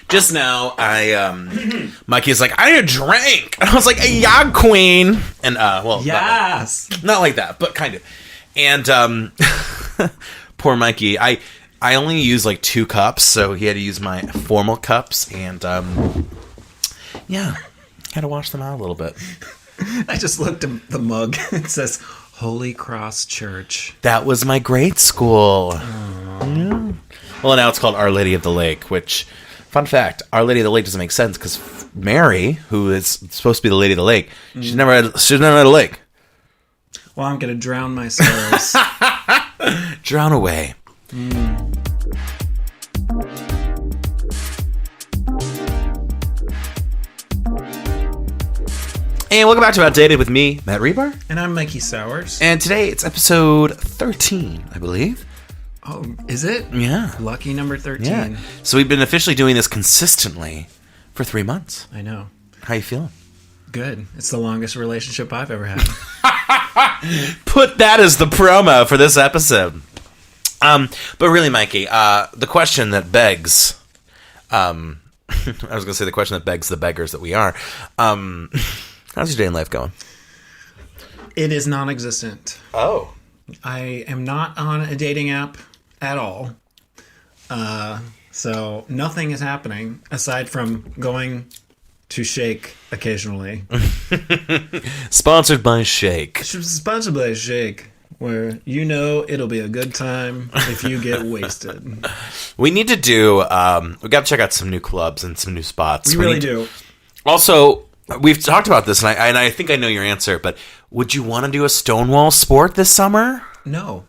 Just now, Mikey's like, I need a drink. And I was like, yeah, queen. And, yes. Not like that, but kind of. And, poor Mikey, I only use like 2 cups, so he had to use my formal cups. And, had to wash them out a little bit. I just looked at the mug. It says Holy Cross Church. That was my grade school. Yeah. Well, now it's called Our Lady of the Lake, which, fun fact, Our Lady of the Lake doesn't make sense because Mary, who is supposed to be the Lady of the Lake, she's never had a lake. Well, I'm going to drown my sorrows. Drown away. And welcome back to Outdated with me, Matt Rebar. And I'm Mikey Sowers. And today it's episode 13, I believe. Oh, is it? Yeah. Lucky number 13. Yeah. So we've been officially doing this consistently for 3 months. I know. How you feeling? Good. It's the longest relationship I've ever had. Put that as the promo for this episode. But really, Mikey, the question that begs... I was going to say the question that begs the beggars that we are... how's your day in life going? It is non-existent. Oh. I am not on a dating app at all. So nothing is happening aside from going to Shake occasionally. Sponsored by Shake. Sponsored by Shake, where you know it'll be a good time if you get wasted. We need to do... we got to check out some new clubs and some new spots. We really do. Also... We've talked about this, and I think I know your answer, but would you want to do a Stonewall sport this summer? No.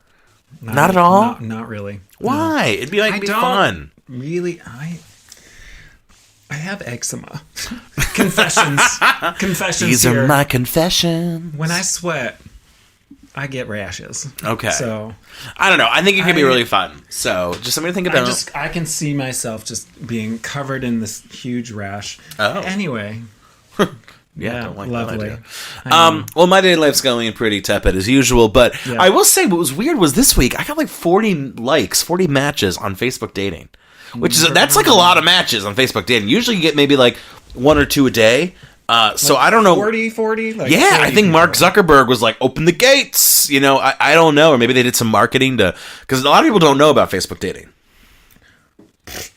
Not at all? Not really. Why? No. It'd be fun. Really, I have eczema. Confessions. These here. are my confessions. When I sweat, I get rashes. Okay. So I don't know. I think it could be really fun. So just something to think about. I can see myself just being covered in this huge rash. Oh. Anyway. Yeah, don't like lovely. that idea. Well, my daily life's going pretty tepid as usual, but I will say what was weird was this week I got like 40 likes, 40 matches on Facebook Dating, that's like a lot of matches on Facebook Dating. Usually you get maybe like 1 or 2 a day. So I don't know. 40? Like yeah, 40 I think Mark Zuckerberg was like, open the gates. You know, I don't know. Or maybe they did some marketing because a lot of people don't know about Facebook Dating.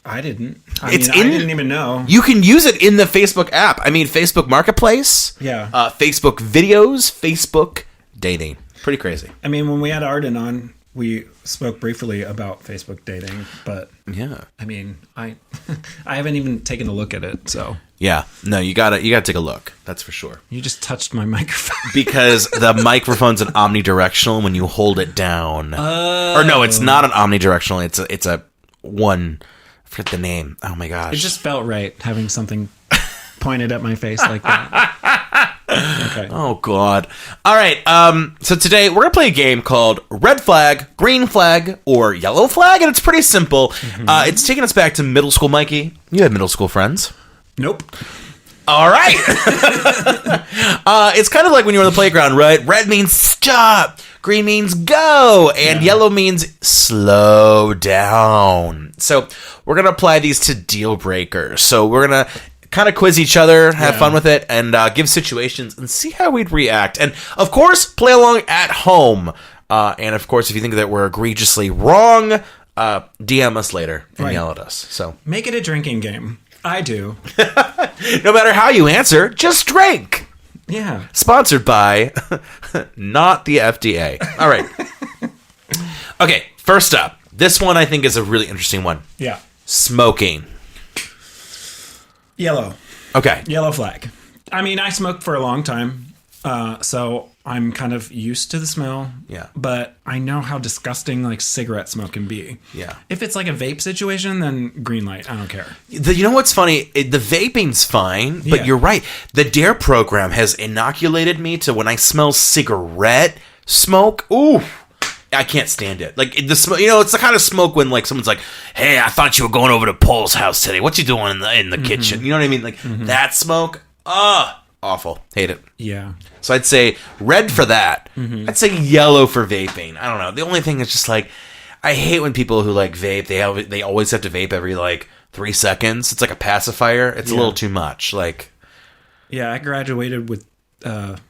I didn't. I didn't even know. You can use it in the Facebook app. I mean, Facebook Marketplace. Yeah. Facebook videos. Facebook Dating. Pretty crazy. I mean, when we had Arden on, we spoke briefly about Facebook Dating, but yeah. I mean, I haven't even taken a look at it, so. Yeah. No, you gotta take a look. That's for sure. You just touched my microphone. Because the microphone's an omnidirectional when you hold it down. Oh. Or no, it's not an omnidirectional. It's a one... I forget the name. Oh my gosh. It just felt right having something pointed at my face like that. Okay. Oh God. All right. So today we're gonna play a game called Red Flag, Green Flag, or Yellow Flag, and it's pretty simple. Mm-hmm. It's taking us back to middle school, Mikey. You had middle school friends. Nope. All right. It's kind of like when you're on the playground, right? Red means stop. Green means go. And yellow means slow down. So we're going to apply these to deal breakers. So we're going to kind of quiz each other, have fun with it, and give situations and see how we'd react. And, of course, play along at home. And, of course, if you think that we're egregiously wrong, DM us later and yell at us. So make it a drinking game. I do. No matter how you answer, just drink. Yeah. Sponsored by not the FDA. All right. Okay, first up. This one I think is a really interesting one. Yeah. Smoking. Yellow. Okay. Yellow flag. I mean, I smoked for a long time, so I'm kind of used to the smell. Yeah. But I know how disgusting like cigarette smoke can be. Yeah. If it's like a vape situation, then green light. I don't care. You know what's funny? The vaping's fine, but you're right. The DARE program has inoculated me to when I smell cigarette smoke. Ooh. I can't stand it. Like the smoke, it's the kind of smoke when like someone's like, "Hey, I thought you were going over to Paul's house today. What you doing in the kitchen?" You know what I mean? Like that smoke. Awful. Hate it. Yeah. So I'd say red for that. I'd say yellow for vaping. I don't know. The only thing is just like I hate when people who like vape. They always have to vape every like 3 seconds. It's like a pacifier. It's a little too much. Like, yeah, I graduated with an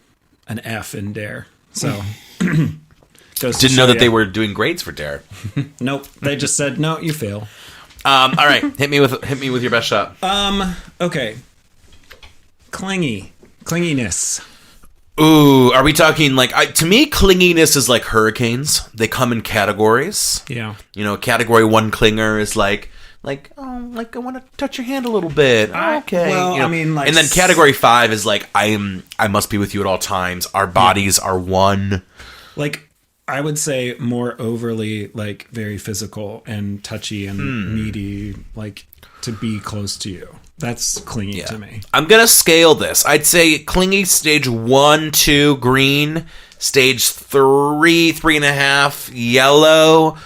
F in Dare, so didn't know that they were doing grades for Dare. Nope, they just said no, you fail. All right, hit me with your best shot. Okay, clinginess. Ooh, are we talking like, to me, clinginess is like hurricanes. They come in categories. Yeah. You know, category 1 clinger is like, oh, like I want to touch your hand a little bit. Okay. Well, you know? I mean, like, and then category 5 is like, I must be with you at all times. Our bodies are one. Like, I would say more overly, like, very physical and touchy and needy, like, to be close to you. That's clingy to me. I'm going to scale this. I'd say clingy stage 1, 2, green. Stage 3, 3.5, yellow.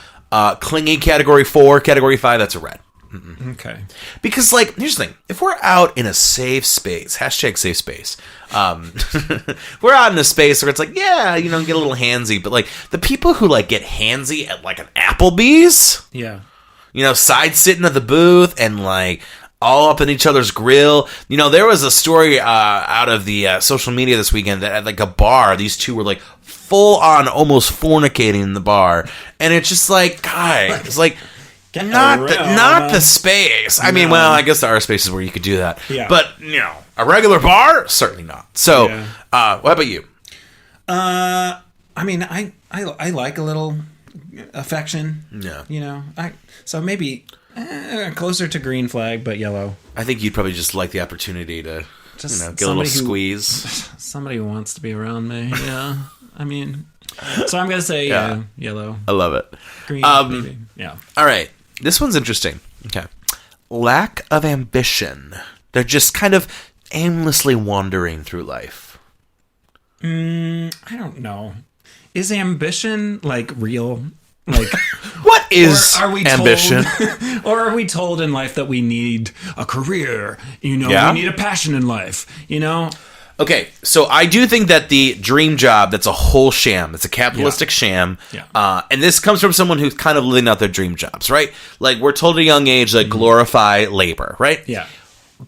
Clingy category 4, category 5, that's a red. Mm-mm. Okay. Because, like, here's the thing. If we're out in a safe space, hashtag safe space, we're out in a space where it's like, yeah, you know, get a little handsy. But, like, the people who, like, get handsy at, like, an Applebee's, yeah, you know, side sitting at the booth and, like, all up in each other's grill. You know, there was a story out of the social media this weekend that at, like, a bar, these two were, like, full on almost fornicating in the bar. And it's just like, guys, it's like, not the space. I mean, well, I guess there are spaces where you could do that. Yeah. But, you know, a regular bar? Certainly not. So, what about you? I mean, I like a little affection. Yeah. You know, so maybe closer to green flag, but yellow. I think you'd probably just like the opportunity to, just you know, get a little squeeze. Somebody who wants to be around me. Yeah. I mean, so I'm going to say yellow. I love it. Green, maybe. Yeah. All right. This one's interesting. Okay. Lack of ambition. They're just kind of aimlessly wandering through life. I don't know. Is ambition, like, real? Like, what is or are we ambition? Or are we told in life that we need a career? You know, we need a passion in life, you know? Okay, so I do think that the dream job, that's a whole sham. It's a capitalistic sham. Yeah. And this comes from someone who's kind of living out their dream jobs, right? Like, we're told at a young age, like, glorify labor, right? Yeah.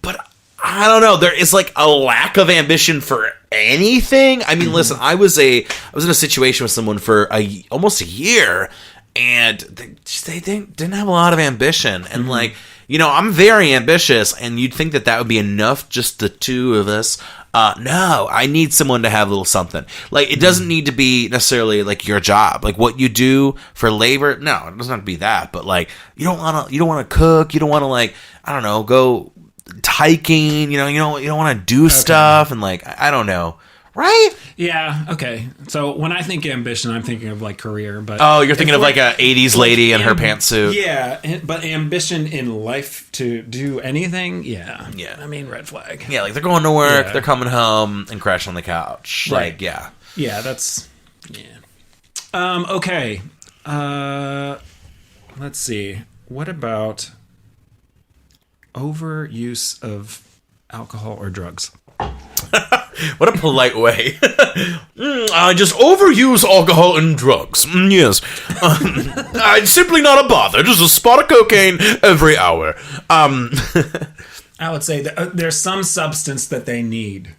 But I don't know. There is, like, a lack of ambition for anything. I mean, listen, I was in a situation with someone for almost a year, and they didn't have a lot of ambition. And, like, you know, I'm very ambitious, and you'd think that would be enough, just the two of us. No, I need someone to have a little something. Like, it doesn't need to be necessarily like your job, like what you do for labor. No, it doesn't have to be that. But, like, you don't want to cook. You don't want to, like, I don't know, go hiking. You don't want to do stuff, and, like, I don't know. Right? Yeah, okay. So when I think ambition, I'm thinking of, like, career. But oh, you're thinking of, like, a 80s lady in her pantsuit. Yeah, but ambition in life to do anything, yeah. I mean, red flag. Yeah, like, they're going to work, they're coming home, and crashing on the couch. Right. Like, yeah. Yeah, that's... Yeah. Okay. Let's see. What about overuse of alcohol or drugs? What a polite way. I just overuse alcohol and drugs. Yes. I'm simply not a bother. Just a spot of cocaine every hour. I would say that there's some substance that they need.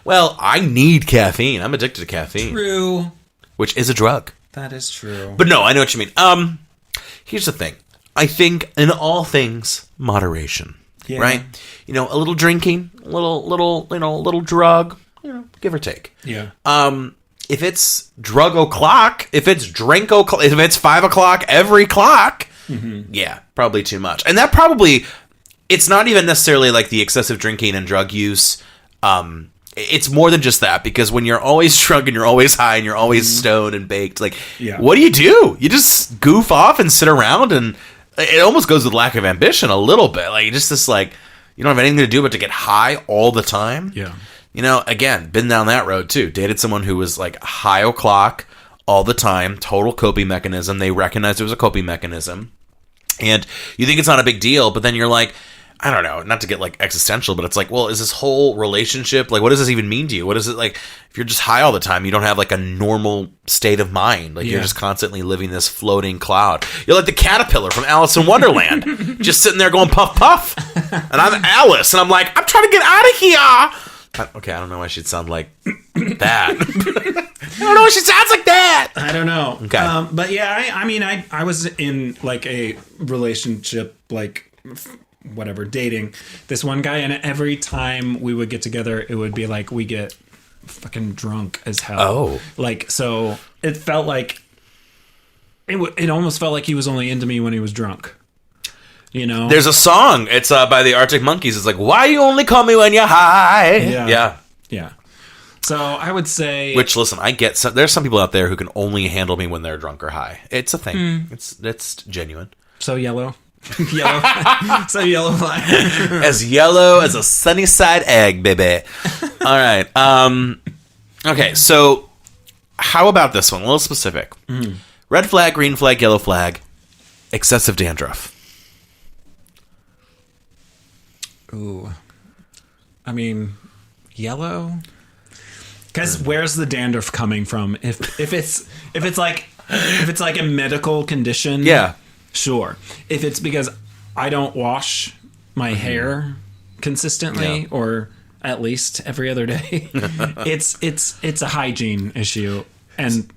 Well, I need caffeine. I'm addicted to caffeine. True. Which is a drug. That is true. But no, I know what you mean. Here's the thing. I think in all things, moderation. Yeah. Right? You know, a little drinking, a little drug, give or take. Yeah. If it's drug o'clock, if it's drink o'clock, if it's 5 o'clock every clock, yeah, probably too much. And that probably, it's not even necessarily like the excessive drinking and drug use. It's more than just that, because when you're always drunk and you're always high and you're always stoned and baked, like, what do? You just goof off and sit around, and it almost goes with lack of ambition a little bit. Like, just this, like, you don't have anything to do but to get high all the time. Yeah. You know, again, been down that road too. Dated someone who was like high o'clock all the time, total coping mechanism. They recognized it was a coping mechanism. And you think it's not a big deal, but then you're like, I don't know, not to get like existential, but it's like, well, is this whole relationship, like, what does this even mean to you? What is it like if you're just high all the time? You don't have like a normal state of mind. Like you're just constantly living this floating cloud. You're like the caterpillar from Alice in Wonderland, just sitting there going puff puff. And I'm Alice, and I'm like, I'm trying to get out of here. Okay, I don't know why she'd sound like that. I don't know why she sounds like that. I don't know. Okay. But yeah, I mean, I was in like a relationship, like whatever, dating this one guy, and every time we would get together, it would be like we get fucking drunk as hell. Oh. Like, so it felt like it almost felt like he was only into me when he was drunk. You know, there's a song. It's by the Arctic Monkeys. It's like, why you only call me when you're high? Yeah. So I would say, which, listen, I get some, there's some people out there who can only handle me when they're drunk or high. It's a thing. It's genuine. So yellow. So yellow flag. As yellow as a sunny side egg, baby. All right. Okay, so how about this one? A little specific. Red flag, green flag, yellow flag. Excessive dandruff. Ooh. I mean, yellow? Because where's the dandruff coming from? If it's like a medical condition, yeah, sure. If it's because I don't wash my hair consistently, or at least every other day, it's a hygiene issue. And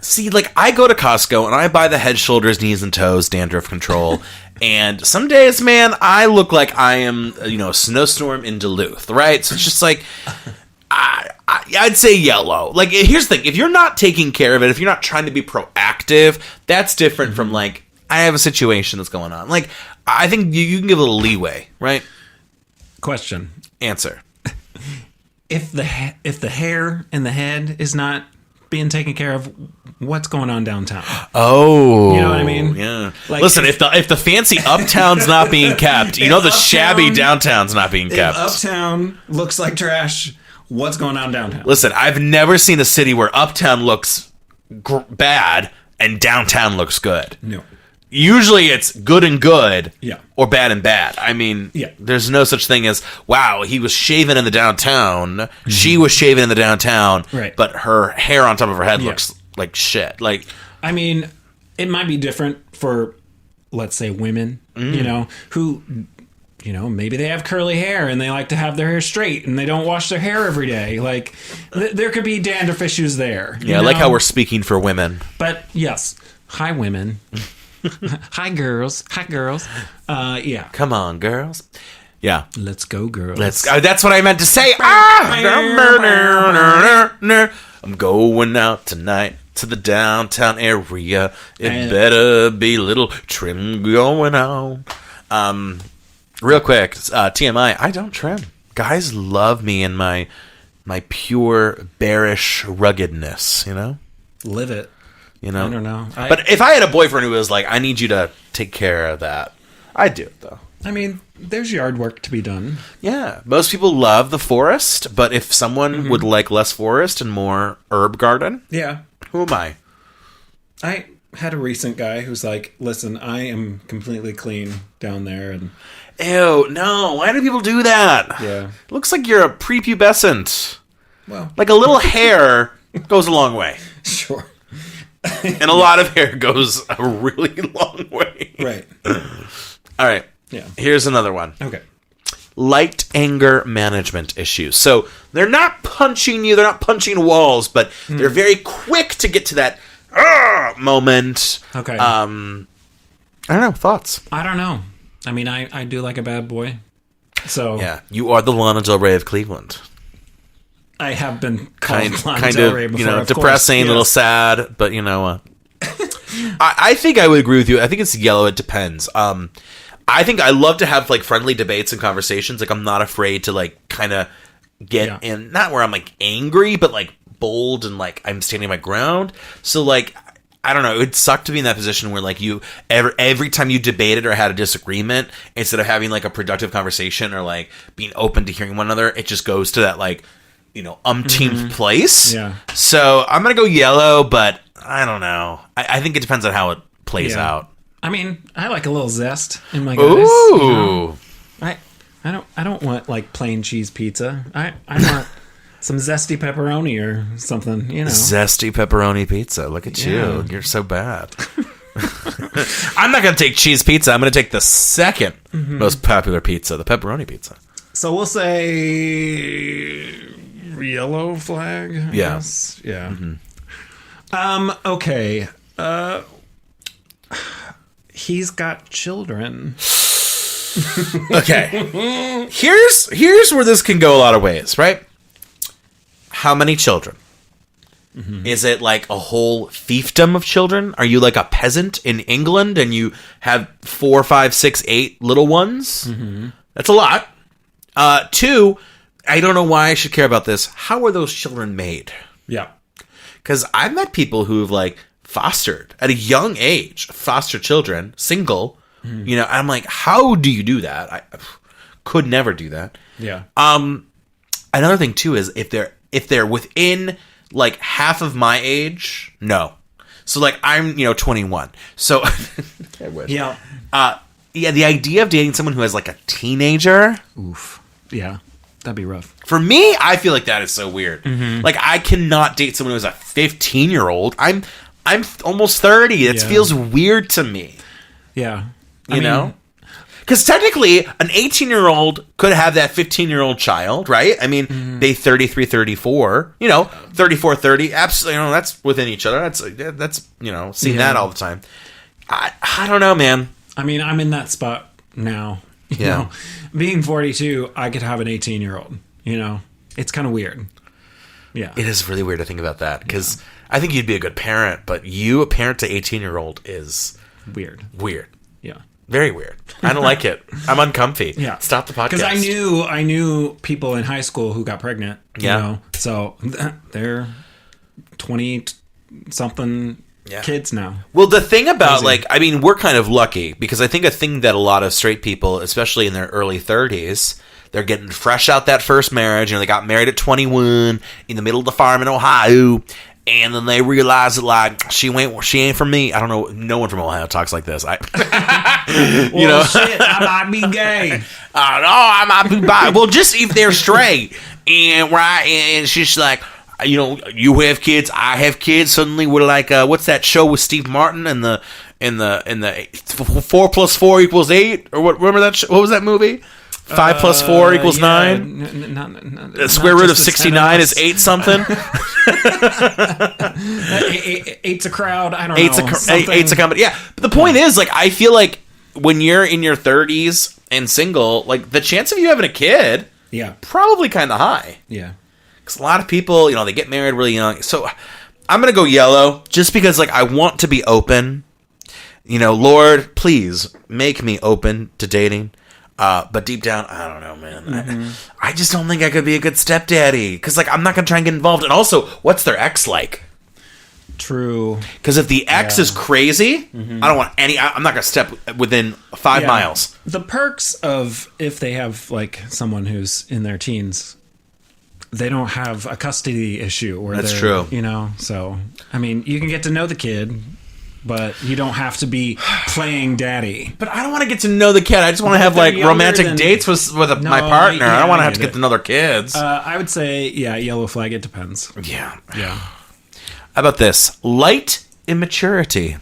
see, like, I go to Costco and I buy the head, shoulders, knees, and toes dandruff control. And some days, man, I look like I am, a snowstorm in Duluth, right? So it's just like, I'd say yellow. Like, here's the thing. If you're not taking care of it, if you're not trying to be proactive, that's different from, like, I have a situation that's going on. Like, I think you can give a little leeway, right? Question. Answer. If the hair in the head is not being taken care of, what's going on downtown? Oh, you know what I mean? Yeah. Like, listen, if the fancy uptown's not being kept, the shabby downtown's not being kept. If uptown looks like trash, what's going on downtown? Listen, I've never seen a city where uptown looks bad and downtown looks good. No. Usually it's good and good, yeah, or bad and bad. I mean, there's no such thing as, wow, he was shaving in the downtown, she was shaving in the downtown, right, but her hair on top of her head looks like shit. Like, I mean, it might be different for, let's say, women, who, maybe they have curly hair and they like to have their hair straight and they don't wash their hair every day. Like, there could be dandruff issues there. Yeah, I like how we're speaking for women. But yes, hi women. Hi girls. Yeah. Come on, girls. Yeah. Let's go, girls. That's what I meant to say. I'm going out tonight to the downtown area. It better be a little trim going on. Real quick, TMI, I don't trim. Guys love me and my pure bearish ruggedness, Live it. I don't know. But if I had a boyfriend who was like, I need you to take care of that, I'd do it, though. I mean, there's yard work to be done. Yeah. Most people love the forest, but if someone would like less forest and more herb garden, who am I? I had a recent guy who's like, listen, I am completely clean down there. And ew, no. Why do people do that? Yeah. It looks like you're a prepubescent. Well. Like a little hair goes a long way. Sure. And a lot of hair goes a really long way. Right. All right. Yeah. Here's another one. Okay. Light anger management issues. So they're not punching you, they're not punching walls, but they're very quick to get to that moment. Okay. I don't know. Thoughts? I don't know. I mean, I do like a bad boy. So yeah, you are the Lana Del Rey of Cleveland. I have been called kind of before, depressing, a little sad, but I think I would agree with you. I think it's yellow. It depends. I think I love to have like friendly debates and conversations. Like, I'm not afraid to like kind of get in, not where I'm like angry, but like bold and like I'm standing my ground. So like, I don't know. It would suck to be in that position where like you every time you debated or had a disagreement, instead of having like a productive conversation or like being open to hearing one another, it just goes to that like, umpteenth place. Yeah. So I'm going to go yellow, but I don't know. I think it depends on how it plays out. I mean, I like a little zest in my guys. Ooh. I don't want like plain cheese pizza. I want some zesty pepperoni or something, you know. Zesty pepperoni pizza. Look at Yeah. you. You're so bad. I'm not going to take cheese pizza. I'm going to take the second most popular pizza, the pepperoni pizza. So we'll say yellow flag. I guess. Yeah. Okay. He's got children. Okay. Here's where this can go a lot of ways, right? How many children? Is it like a whole fiefdom of children? Are you like a peasant in England and you have 4, 5, 6, 8 little ones? That's a lot. 2, I don't know why I should care about this. How are those children made? Yeah. Because I've met people who've like fostered at a young age, foster children, single. You know, I'm like, how do you do that? I could never do that. Yeah. Another thing too is if they're within like half of my age, no. So like I'm 21. So I wish. Yeah. Yeah, the idea of dating someone who has like a teenager. Oof. Yeah. That'd be rough. For me, I feel like that is so weird. Like I cannot date someone who's a 15-year-old. I'm almost 30. It feels weird to me. Yeah. You know? Because technically, an 18-year-old could have that 15-year-old child, right? I mean, they 33, 34, 34, 30. Absolutely, that's within each other. That's seen that all the time. I don't know, man. I mean, I'm in that spot now. You know, being 42, I could have an 18-year-old. You know, it's kind of weird. Yeah, it is really weird to think about that because I think you'd be a good parent, but a parent to 18-year-old is weird. Yeah. Very weird. I don't like it. I'm uncomfy. Yeah. Stop the podcast. Because I knew people in high school who got pregnant. You know? So they're 20-something kids now. Well, the thing about, we're kind of lucky because I think a thing that a lot of straight people, especially in their early 30s, they're getting fresh out that first marriage. They got married at 21 in the middle of the farm in Ohio. And then they realize that, like, she ain't for me. I don't know. No one from Ohio talks like this. Shit, I might be gay. I might be bi. Well, just if they're straight. And she's like, you have kids, I have kids. Suddenly we're like, what's that show with Steve Martin and the 4 + 4 = 8? Or what? Remember that? What was that movie? 5 + 4 = 9. The square root of 69 is 8 something. Eight's a crowd. I don't know. Eight's a company. Yeah, but the point is, like, I feel like when you're in your 30s and single, like the chance of you having a kid, probably kind of high. Yeah, because a lot of people, they get married really young. So I'm gonna go yellow just because, like, I want to be open. Lord, please make me open to dating. But deep down, I don't know, man. I just don't think I could be a good stepdaddy. Because, like, I'm not going to try and get involved. And also, what's their ex like? True. Because if the ex is crazy, I don't want any... I'm not going to step within 5 miles. The perks of if they have, like, someone who's in their teens, they don't have a custody issue. Or that's true. So, I mean, you can get to know the kid... But you don't have to be playing daddy. But I don't want to get to know the kid. I just want to have, like, romantic dates with my partner. I don't want to have to get to know their kids. I would say, yellow flag. It depends. Yeah. Yeah. How about this? Light immaturity.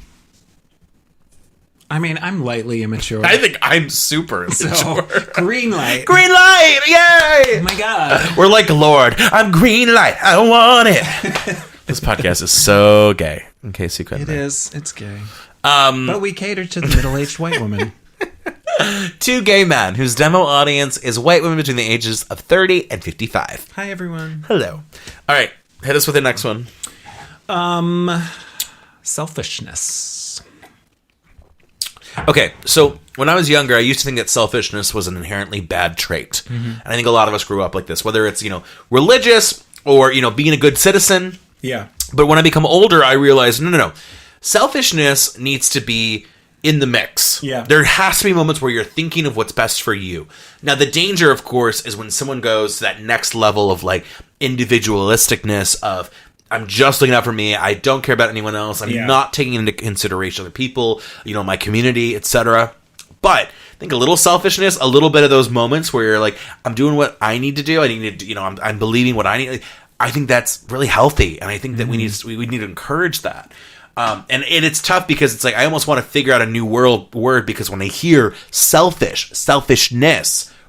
I mean, I'm lightly immature. I think I'm super immature. So, green light. Green light! Yay! Oh, my God. We're like, Lord, I'm green light. I want it. This podcast is so gay, in case you couldn't. It is. It's gay. But we cater to the middle-aged white woman. 2 gay men whose demo audience is white women between the ages of 30 and 55. Hi, everyone. Hello. All right, hit us with the next one. Selfishness. Okay, so when I was younger, I used to think that selfishness was an inherently bad trait. And I think a lot of us grew up like this, whether it's, religious or, being a good citizen. Yeah. But when I become older, I realize, no. Selfishness needs to be in the mix. Yeah. There has to be moments where you're thinking of what's best for you. Now, the danger, of course, is when someone goes to that next level of, like, individualisticness of, I'm just looking out for me. I don't care about anyone else. I'm not taking into consideration other people, my community, etc. But think a little selfishness, a little bit of those moments where you're like, I'm doing what I need to do. I need to, I'm believing what I need. Like, I think that's really healthy, and I think that we need to encourage that. And it's tough because it's like I almost want to figure out a new word because when I hear selfishness,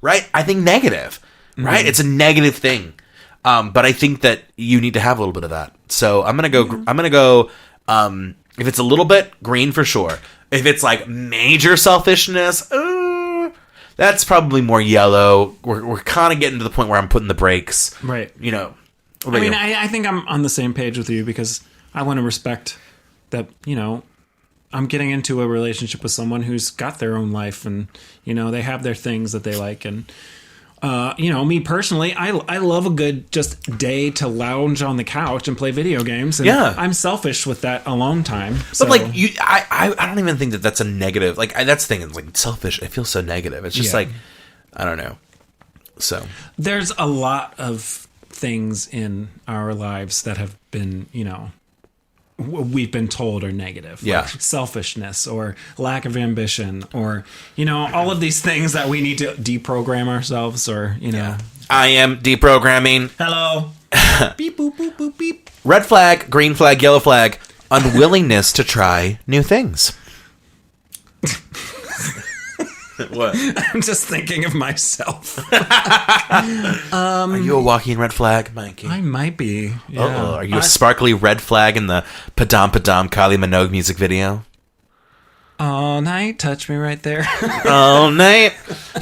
right? I think negative, right? It's a negative thing. But I think that you need to have a little bit of that. So I'm gonna go. If it's a little bit, green for sure. If it's like major selfishness, that's probably more yellow. We're kind of getting to the point where I'm putting the brakes. Right. I think I'm on the same page with you because I want to respect that, I'm getting into a relationship with someone who's got their own life and, they have their things that they like. And, me personally, I love a good just day to lounge on the couch and play video games. And I'm selfish with that alone time. So. But I don't even think that that's a negative. Like that's the thing. It's like selfish. It feels so negative. It's just like, I don't know. So there's a lot of things in our lives that have been, we've been told are negative. Yeah. Like selfishness or lack of ambition or, all of these things that we need to deprogram ourselves or, I am deprogramming. Hello. Beep, boop, boop, boop, beep. Red flag, green flag, yellow flag. Unwillingness to try new things. What? I'm just thinking of myself. Are you a walking red flag, Mikey? I might be. Yeah. Uh-oh. Are you a sparkly red flag in the Padam Padam Kylie Minogue music video? All night, touch me right there. All night.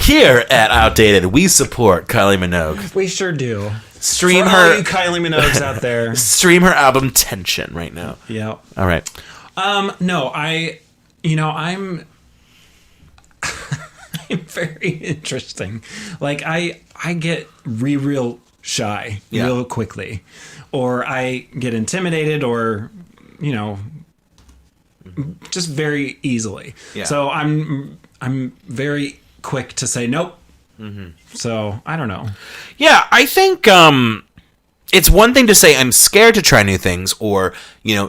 Here at Outdated, we support Kylie Minogue. We sure do. Stream For her. all you Kylie Minogues out there. Stream her album Tension right now. Yeah. All right. No, I'm very interesting. Like I get real shy real quickly, or I get intimidated, or just very easily. Yeah. So I'm very quick to say nope. Mm-hmm. So I don't know. Yeah, I think it's one thing to say I'm scared to try new things, or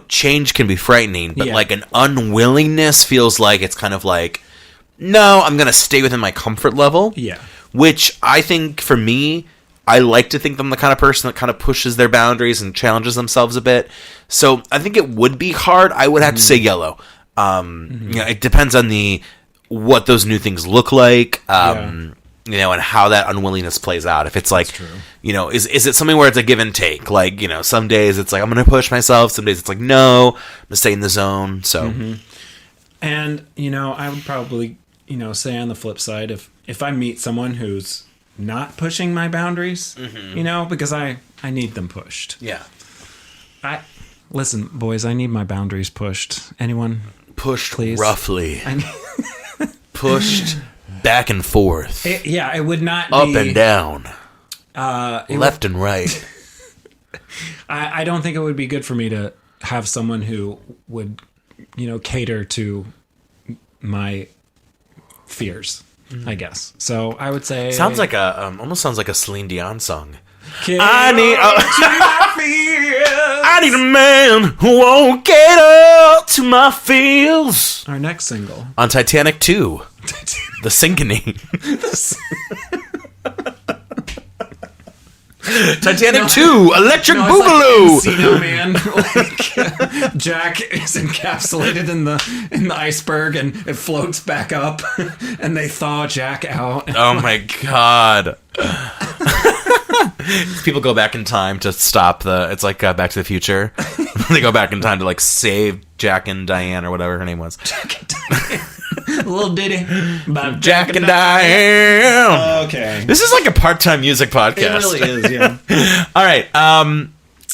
change can be frightening, but like an unwillingness feels like it's kind of like, no, I'm going to stay within my comfort level. Yeah. Which I think for me, I like to think I'm the kind of person that kind of pushes their boundaries and challenges themselves a bit. So I think it would be hard. I would have to say yellow. It depends on what those new things look like. And how that unwillingness plays out. If it's like, is it something where it's a give and take? Like, some days it's like, I'm going to push myself. Some days it's like, no, I'm going to stay in the zone. So. And, I would probably, say on the flip side, if I meet someone who's not pushing my boundaries, because I need them pushed. Yeah. Listen, boys, I need my boundaries pushed. Anyone? Pushed, please? Roughly. Pushed back and forth. It would not up be... and down. Left and right. I don't think it would be good for me to have someone who would, cater to my fears, I guess. So I would say... Sounds like almost sounds like a Celine Dion song. I need a man who won't get up to my feels. Our next single. On Titanic 2. The Syncony. Titanic 2, Electric Boogaloo. Like Encino Man. Like, Jack is encapsulated in the iceberg and it floats back up and they thaw Jack out. Oh my god. People go back in time to stop it's like Back to the Future. They go back in time to like save Jack and Diane or whatever her name was. Jack and Diane. A little ditty about Jack and Diane. Okay. This is like a part-time music podcast. It really is, yeah. All right.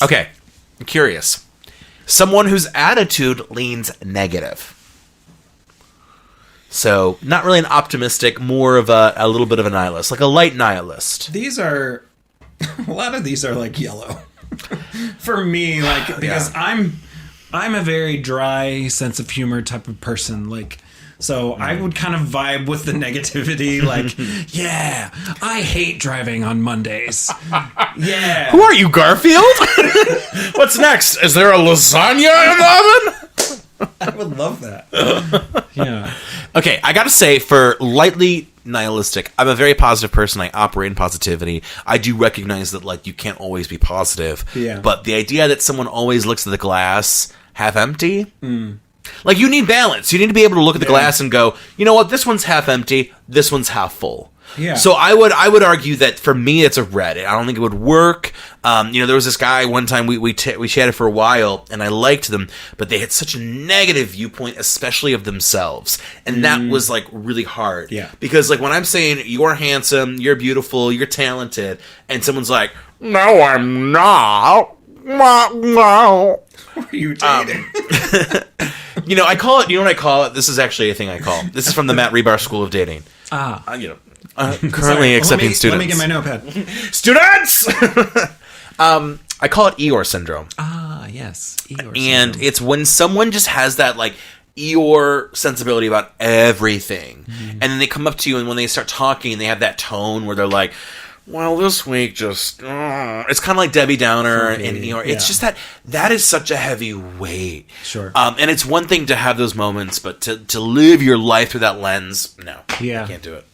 Okay. I'm curious. Someone whose attitude leans negative. So, not really an optimistic, more of a little bit of a nihilist, like a light nihilist. A lot of these are like yellow. For me, like, because I'm a very dry sense of humor type of person, like, so I would kind of vibe with the negativity, like, yeah, I hate driving on Mondays. Yeah. Who are you, Garfield? What's next? Is there a lasagna in the oven? I would love that. Yeah. Okay, I gotta say, for lightly nihilistic, I'm a very positive person. I operate in positivity. I do recognize that, like, you can't always be positive. Yeah. But the idea that someone always looks at the glass half empty, like, you need balance. You need to be able to look at the glass and go, you know what, this one's half empty, this one's half full. Yeah. So I would argue that for me it's a red. I don't think it would work. There was this guy one time we chatted for a while, and I liked them, but they had such a negative viewpoint, especially of themselves, and that was like really hard. Yeah. Because like when I'm saying you're handsome, you're beautiful, you're talented, and someone's like, no, I'm not. No. Who are you dating? I call it. You know what I call it? This is actually a thing I call. This is from the Matt Rebar School of Dating. Currently accepting students. Let me get my notepad. Students! I call it Eeyore syndrome. Ah, yes. Eeyore And syndrome. it's when someone just has that, like, Eeyore sensibility about everything. And then they come up to you, and when they start talking, they have that tone where they're like, well, this week just... It's kind of like Debbie Downer and Eeyore. Yeah. It's just that is such a heavy weight. Sure. And it's one thing to have those moments, but to live your life through that lens, no. Yeah. I can't do it.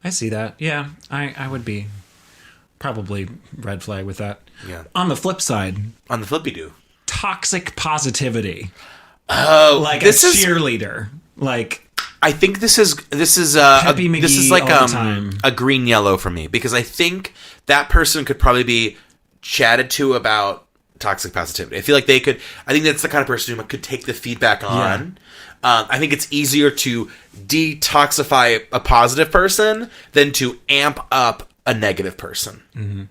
I see that. Yeah, I would be probably red flag with that. Yeah. On the flip side, On the flippy do. toxic positivity. Oh, Like this a is... cheerleader. Like, I think this is Peppy this is McGee like all the time. a green yellow for me, because I think that person could probably be chatted to about toxic positivity. I feel like they could. I think that's the kind of person who could take the feedback on. I think it's easier to detoxify a positive person than to amp up a negative person. Mm-hmm.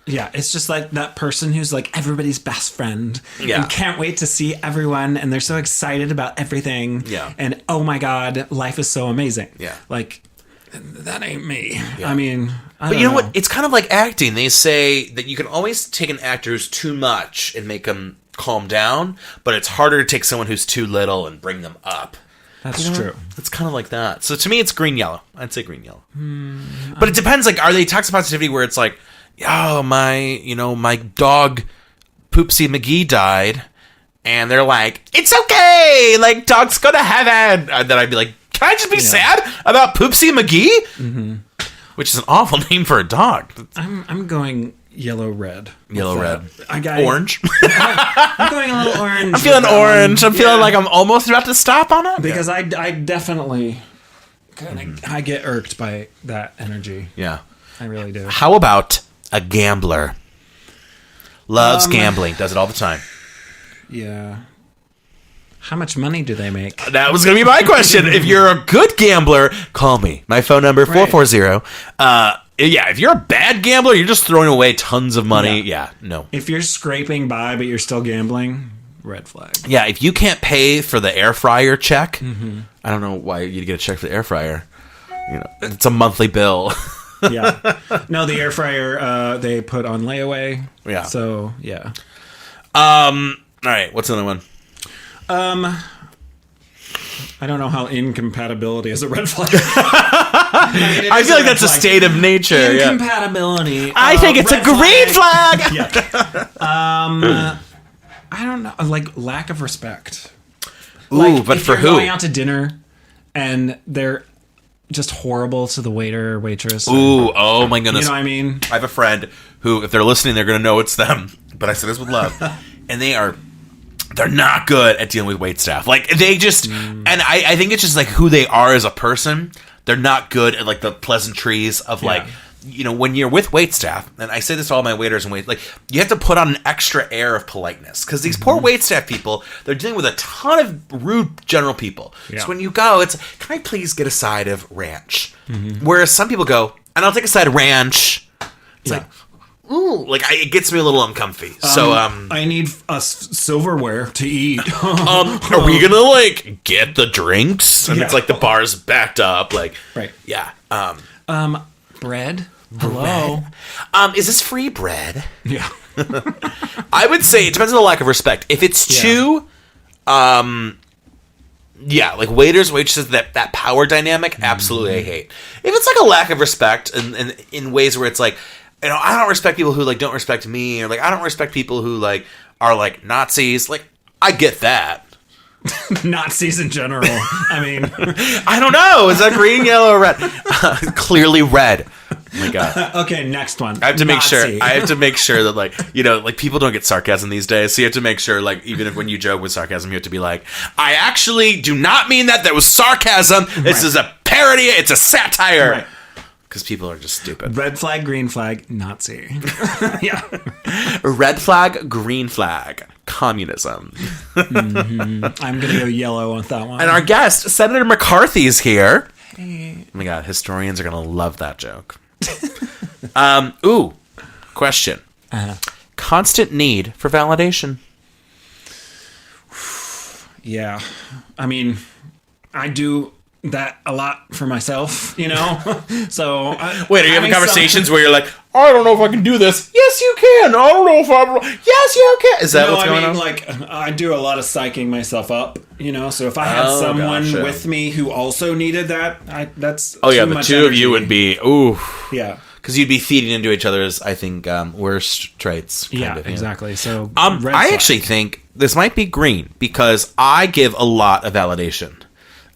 Yeah, it's just like that person who's like everybody's best friend and can't wait to see everyone, and they're so excited about everything. Yeah. And oh my God, life is so amazing. Yeah. Like, that ain't me. I mean, But you know what? It's kind of like acting. They say that you can always take an actor who's too much and make them calm down, but it's harder to take someone who's too little and bring them up. That's You know true. what? It's kind of like that. So to me, it's green yellow. I'd say green yellow. But it depends. Like, are they toxic positivity where it's like, oh, my dog Poopsie McGee died, and they're like, it's okay, like, dogs go to heaven. And then I'd be like, can I just be sad about Poopsie McGee? Mm-hmm. Which is an awful name for a dog. I'm going yellow red. Yellow red. Orange. I'm going a little orange. I'm feeling orange. I'm feeling like I'm almost about to stop on it. Because I definitely I get irked by that energy. Yeah. I really do. How about a gambler? Loves gambling. Does it all the time. Yeah. How much money do they make? That was going to be my question. If you're a good gambler, call me. My phone number, 440. If you're a bad gambler, you're just throwing away tons of money. Yeah, no. If you're scraping by but you're still gambling, red flag. Yeah, if you can't pay for the air fryer check, I don't know why you'd get a check for the air fryer. It's a monthly bill. Yeah. No, the air fryer they put on layaway. Yeah. So, yeah. All right, what's another one? I don't know how incompatibility is a red flag. I feel like that's a state of nature. Incompatibility. I think it's a green flag. Yeah. I don't know. Like, lack of respect. Ooh, but for who? Going out to dinner and they're just horrible to the waiter or waitress. Ooh, oh my goodness. You know what I mean? I have a friend who, if they're listening, they're going to know it's them. But I say this with love. And they're not good at dealing with wait staff. Like, they just, and I think it's just like who they are as a person. They're not good at like the pleasantries of like, when you're with wait staff, and I say this to all my waiters and wait, like, you have to put on an extra air of politeness, because these poor wait staff people, they're dealing with a ton of rude general people. Yeah. So when you go, it's, can I please get a side of ranch? Whereas some people go, and I'll take a side of ranch. It's like, ooh, like it gets me a little uncomfy. So I need silverware to eat. are we gonna like get the drinks? And it's like the bar's backed up, like Right. Yeah. Bread. Hello. Is this free bread? Yeah. I would say it depends on the lack of respect. If it's too, like waiters, waitresses, that power dynamic, absolutely I hate. If it's like a lack of respect, and in ways where it's like, I don't respect people who like don't respect me, or like I don't respect people who like are like Nazis. Like, I get that. Nazis in general. I mean, I don't know. Is that green, yellow, or red? Clearly red. Oh my god. Okay, next one. I have to make Nazi. sure. I have to make sure that, like, you know, like, people don't get sarcasm these days. So you have to make sure, like, even if when you joke with sarcasm, you have to be like, I actually do not mean that. That was sarcasm. This is a parody. It's a satire. Right. Because people are just stupid. Red flag, green flag, Nazi. Yeah. Red flag, green flag, communism. I'm going to go yellow on that one. And our guest, Senator McCarthy's here. Hey. Oh my god, historians are going to love that joke. Question. Constant need for validation. Yeah. I mean, I do that a lot for myself, you know? So wait, are you having conversations where you're like, I don't know if I can do this? Yes, you can. I don't know if yes, you can. Is that what's going on? Like, I do a lot of psyching myself up, you know? So if I had someone with me who also needed that, that's the two of you would be, ooh. Yeah. Because you'd be feeding into each other's, I think, worst traits. Yeah, exactly. So I actually think this might be green because I give a lot of validation.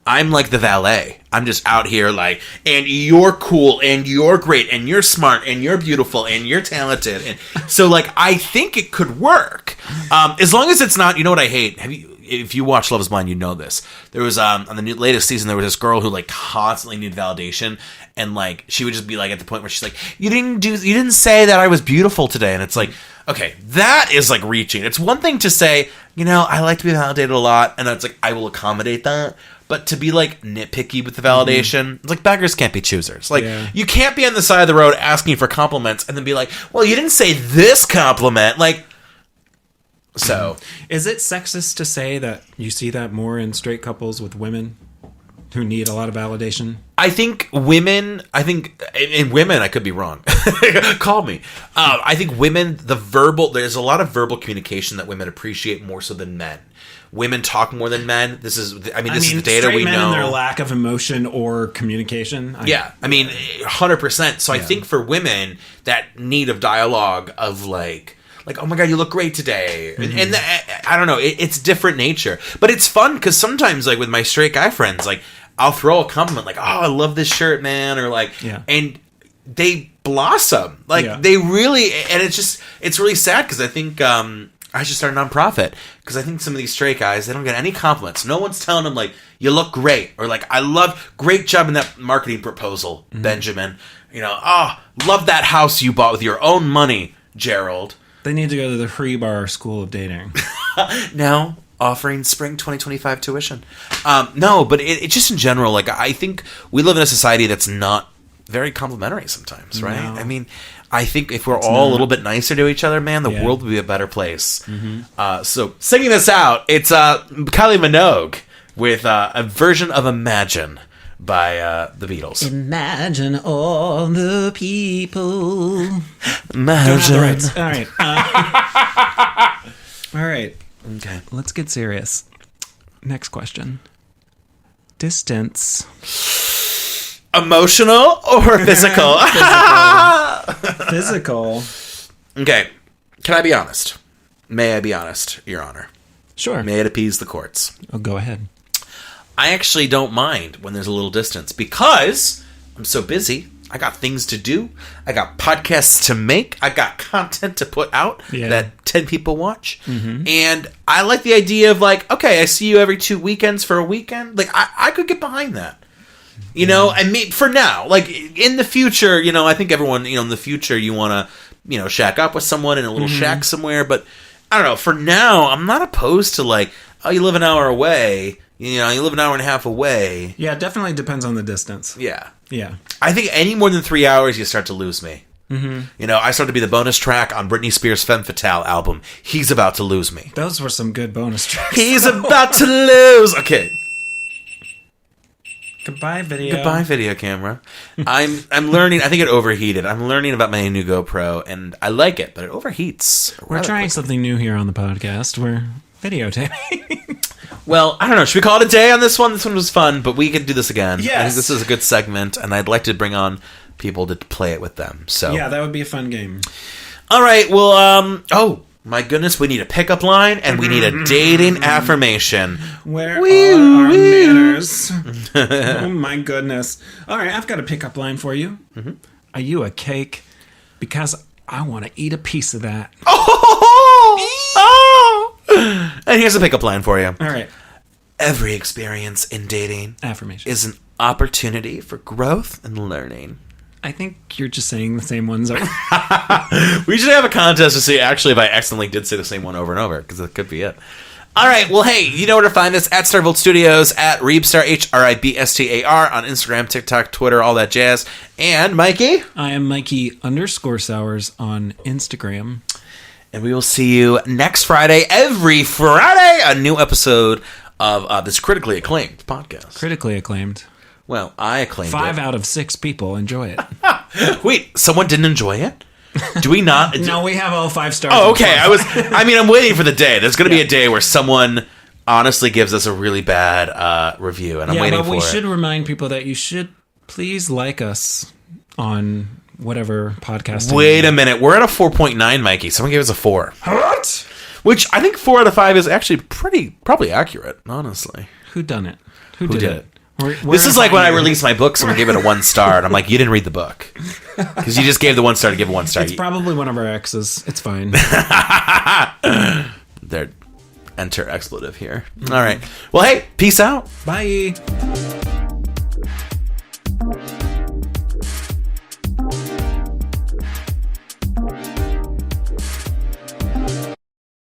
I'm like the valet. I'm just out here like, and you're cool, and you're great, and you're smart, and you're beautiful, and you're talented. And so, like, I think it could work. As long as it's not, you know what I hate? If you watch Love is Blind, you know this. There was, on the latest season, there was this girl who, like, constantly needed validation. And, like, she would just be, like, at the point where she's like, you didn't say that I was beautiful today. And it's like, okay, that is, like, reaching. It's one thing to say, you know, I like to be validated a lot. And it's like, I will accommodate that. But to be, like, nitpicky with the validation, it's like, beggars can't be choosers. Like, you can't be on the side of the road asking for compliments and then be like, well, you didn't say this compliment. Like, so. Is it sexist to say that you see that more in straight couples with women who need a lot of validation? I think in women, I could be wrong. Call me. I think women, there's a lot of verbal communication that women appreciate more so than men. Women talk more than men. This is the data we know. And their lack of emotion or communication. 100%. So I think for women, that need of dialogue of like, oh my god, you look great today, and I don't know, it's different nature, but it's fun because sometimes, like with my straight guy friends, like I'll throw a compliment, like, oh, I love this shirt, man, or like, and they blossom, like they really, and it's really sad because I think I should start a nonprofit because I think some of these straight guys, they don't get any compliments. No one's telling them like, you look great, or like, great job in that marketing proposal, Benjamin. You know, love that house you bought with your own money, Gerald. They need to go to the Free Bar School of Dating. Now offering spring 2025 tuition. No, but it just in general, like I think we live in a society that's not very complimentary sometimes, right? No. I mean, I think if we're all a little bit nicer to each other, man, the world would be a better place. So singing this out, it's Kylie Minogue with a version of Imagine by the Beatles. Imagine all the people. Imagine. All right. All right. Okay. Let's get serious. Next question. Distance. Emotional or physical? Physical. Okay. Can I be honest? May I be honest, Your Honor? Sure. May it appease the courts? Oh, go ahead. I actually don't mind when there's a little distance because I'm so busy. I got things to do. I got podcasts to make. I got content to put out that 10 people watch. And I like the idea of like, okay, I see you every 2 weekends for a weekend. Like, I could get behind that. You know, I mean, for now, like in the future, you know, I think everyone, you know, in the future you want to, you know, shack up with someone in a little shack somewhere. But I don't know. For now, I'm not opposed to like, oh, you live an hour away. You know, you live an hour and a half away. Yeah, it definitely depends on the distance. Yeah. Yeah. I think any more than 3 hours, you start to lose me. You know, I start to be the bonus track on Britney Spears' Femme Fatale album. He's about to lose me. Those were some good bonus tracks. He's about to lose. Okay. Goodbye, video. Goodbye, video camera. I'm learning. I think it overheated. I'm learning about my new GoPro, and I like it, but it overheats. We're trying something new here on the podcast. We're videotaping. Well, I don't know. Should we call it a day on this one? This one was fun, but we could do this again. Yes. I think this is a good segment, and I'd like to bring on people to play it with them. So yeah, that would be a fun game. All right. Well, My goodness, we need a pickup line and we need a dating affirmation. Where are our manners? Oh my goodness. All right, I've got a pickup line for you. Mm-hmm. Are you a cake? Because I want to eat a piece of that. Oh! And here's a pickup line for you. All right. Every experience in dating Affirmation is an opportunity for growth and learning. I think you're just saying the same ones. We should have a contest to see actually if I accidentally did say the same one over and over, because that could be it. All right, well, hey, you know where to find us at Starvolt Studios, at Reebstar, HRIBSTAR, on Instagram, TikTok, Twitter, all that jazz. And Mikey? I am Mikey_Sowers on Instagram. And we will see you next Friday, every Friday, a new episode of this critically acclaimed podcast. Critically acclaimed. Well, I acclaimed 5 it. out of 6 people enjoy it. Wait, someone didn't enjoy it? Do we not? No, we have all 5 stars. Oh, okay. I'm waiting for the day. There's going to be a day where someone honestly gives us a really bad review, and I'm waiting for it. Yeah, but we should remind people that you should please like us on whatever podcast. Wait a minute. We're at a 4.9, Mikey. Someone gave us a 4. What? Which I think 4 out of 5 is actually probably accurate, honestly. Who done it? Who did it? This is like when I released my book, someone gave it a 1 star, and I'm like, you didn't read the book. Because you just gave the 1 star to give 1 star. It's probably one of our exes. It's fine. They're enter expletive here. All right. Well, hey, peace out. Bye.